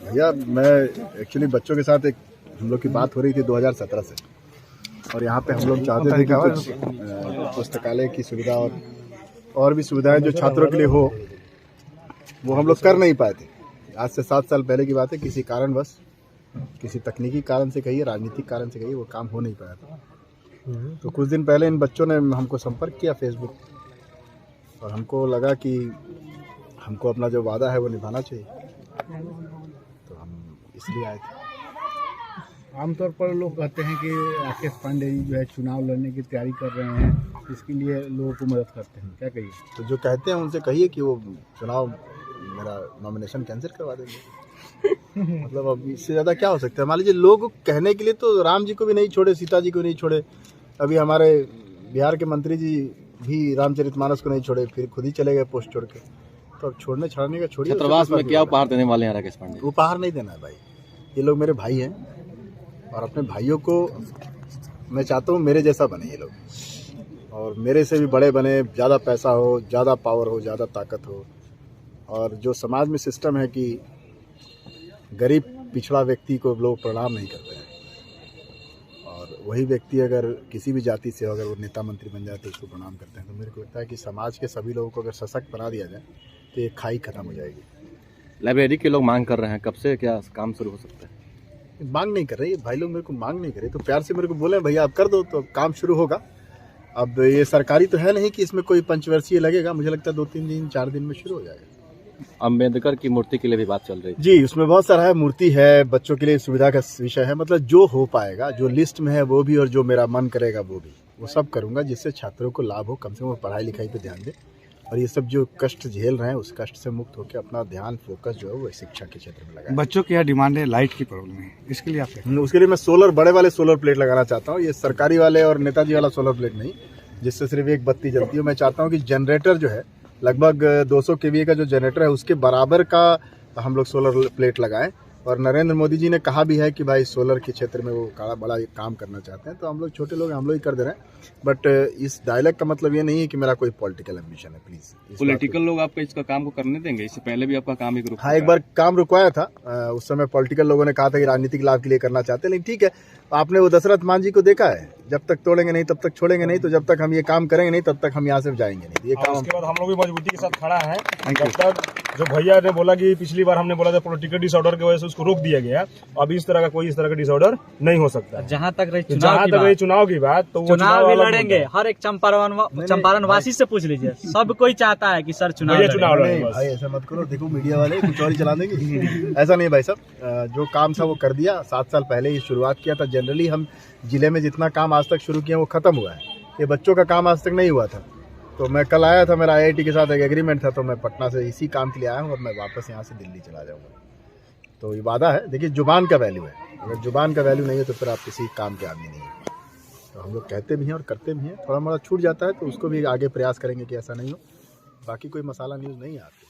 भैया मैं एक्चुअली बच्चों के साथ एक हम लोग की बात हो रही थी 2017 से, और यहाँ पे हम लोग चाहते थे कि कुछ पुस्तकालय की सुविधा और भी सुविधाएं जो छात्रों के लिए हो, वो हम लोग कर नहीं पाए थे। आज से 7 साल पहले की बात है। किसी कारणवश, किसी तकनीकी कारण से कहिए, राजनीतिक कारण से कहिए, वो काम हो नहीं पाया था। तो कुछ दिन पहले इन बच्चों ने हमको संपर्क किया फेसबुक, और हमको लगा कि हमको अपना जो वादा है वो निभाना चाहिए, तो हम इसलिए आए थे। आमतौर पर लोग कहते हैं कि राकेश पांडे जी जो है चुनाव लड़ने की तैयारी कर रहे हैं, इसके लिए लोगों को मदद करते हैं, क्या कहिए? तो जो कहते हैं उनसे कहिए कि वो चुनाव मेरा नॉमिनेशन कैंसिल करवा देंगे। मतलब अब इससे ज़्यादा क्या हो सकता है? मान लीजिए, लोग कहने के लिए तो राम जी को भी नहीं छोड़े, सीता जी को नहीं छोड़े, अभी हमारे बिहार के मंत्री जी भी रामचरितमानस को नहीं छोड़े, फिर खुद ही चले गए पोस्ट छोड़ के। तो अब छोड़ने छाड़ने का छोड़िए। छात्रावास में क्या उपहार देने वाले हैं राकेश पांडे? उपहार नहीं देना है भाई, ये लोग मेरे भाई हैं, और अपने भाइयों को मैं चाहता हूँ मेरे जैसा बने ये लोग, और मेरे से भी बड़े बने, ज़्यादा पैसा हो, ज़्यादा पावर हो, ज़्यादा ताकत हो। और जो समाज में सिस्टम है कि गरीब पिछड़ा व्यक्ति को लोग प्रणाम नहीं करते हैं, और वही व्यक्ति अगर किसी भी जाति से हो, अगर वो नेता मंत्री बन जाए तो उसको प्रणाम करते हैं। तो मेरे को लगता है कि समाज के सभी लोगों को अगर सशक्त बना दिया जाए तो ये खाई खत्म हो जाएगी। लाइब्रेरी के लोग मांग कर रहे हैं, कब से क्या काम शुरू हो सकता है? मांग नहीं कर रहे भाई लोग, मेरे को मांग नहीं करे, तो प्यार से मेरे को बोले भैया आप कर दो तो काम शुरू होगा। अब ये सरकारी तो है नहीं कि इसमें कोई पंचवर्षीय लगेगा, मुझे लगता है 2-3 दिन 4 दिन में शुरू हो जाएगा। अम्बेडकर की मूर्ति के लिए भी बात चल रही है। जी, उसमें बहुत सारा है, मूर्ति है, बच्चों के लिए सुविधा का विषय है। मतलब जो हो पाएगा, जो लिस्ट में है वो भी, और जो मेरा मन करेगा वो भी, वो सब करूंगा जिससे छात्रों को लाभ हो, कम से कम पढ़ाई लिखाई पे ध्यान दे, और ये सब जो कष्ट झेल रहे हैं उस कष्ट से मुक्त होकर अपना ध्यान, फोकस जो है वो शिक्षा के क्षेत्र में लगाए। बच्चों की यह डिमांड है, लाइट की प्रॉब्लम है, इसके लिए आप उसके लिए मैं बड़े वाले सोलर प्लेट लगाना चाहता हूँ। ये सरकारी वाले और नेताजी वाला सोलर प्लेट नहीं, जिससे सिर्फ एक बत्ती जलती है। मैं चाहता हूँ कि जनरेटर जो है लगभग 200 kVA का जो जनरेटर है उसके बराबर का हम लोग सोलर प्लेट लगाएं। और नरेंद्र मोदी जी ने कहा भी है कि भाई सोलर के क्षेत्र में वो बड़ा काम करना चाहते हैं, तो हम लोग छोटे लोग हम लोग ही कर दे रहे हैं। बट इस डायलॉग का मतलब ये नहीं है कि मेरा कोई पॉलिटिकल एम्बिशन है। प्लीज, पॉलिटिकल लोग आपका इसका काम को करने देंगे? इससे पहले भी आपका काम हाँ, एक बार काम रुकवाया था। उस समय पॉलिटिकल लोगों ने कहा था कि राजनीतिक लाभ के लिए करना चाहते हैं, लेकिन ठीक है, आपने वो दशरथ मान जी को देखा है, जब तक तोड़ेंगे नहीं तब तक छोड़ेंगे नहीं, तो जब तक हम ये काम करेंगे नहीं तब तक हम यहाँ से जाएंगे नहीं। ये काम उसके बाद हम लोग भी मजबूती के साथ खड़ा है। जब तक जो भैया ने बोला कि पिछली बार हमने बोला था पॉलिटिकल डिसऑर्डर की वजह से उसको रोक दिया गया, अब इस तरह का डिसऑर्डर नहीं हो सकता। जहाँ तक रही चुनाव की बात, तो वो चुनाव भी लड़ेंगे। हर एक चंपारण वासी से पूछ लीजिए, सब कोई चाहता है कि सर चुनाव लड़ें। भाई ऐसा मत करो, देखो मीडिया वाले कुछ और ही चला देंगे। ऐसा नहीं भाई साहब, जो काम था वो कर दिया। 7 साल पहले ही शुरुआत किया था। जनरली हम जिले में जितना काम आज तक शुरू किया वो खत्म हुआ है। ये बच्चों का काम आज तक नहीं हुआ था। तो मैं कल आया था, मेरा IIT के साथ एक एग्रीमेंट था, तो मैं पटना से इसी काम के लिए आया हूँ, और मैं वापस यहाँ से दिल्ली चला जाऊँगा। तो ये वादा है। देखिए, जुबान का वैल्यू है, अगर जुबान का वैल्यू नहीं है तो फिर आप किसी काम के आदमी नहीं है। तो हम लोग कहते भी हैं और करते भी हैं। थोड़ा मोड़ा छूट जाता है तो उसको भी आगे प्रयास करेंगे कि ऐसा नहीं हो। बाकी कोई मसाला न्यूज़ नहीं है आपकी।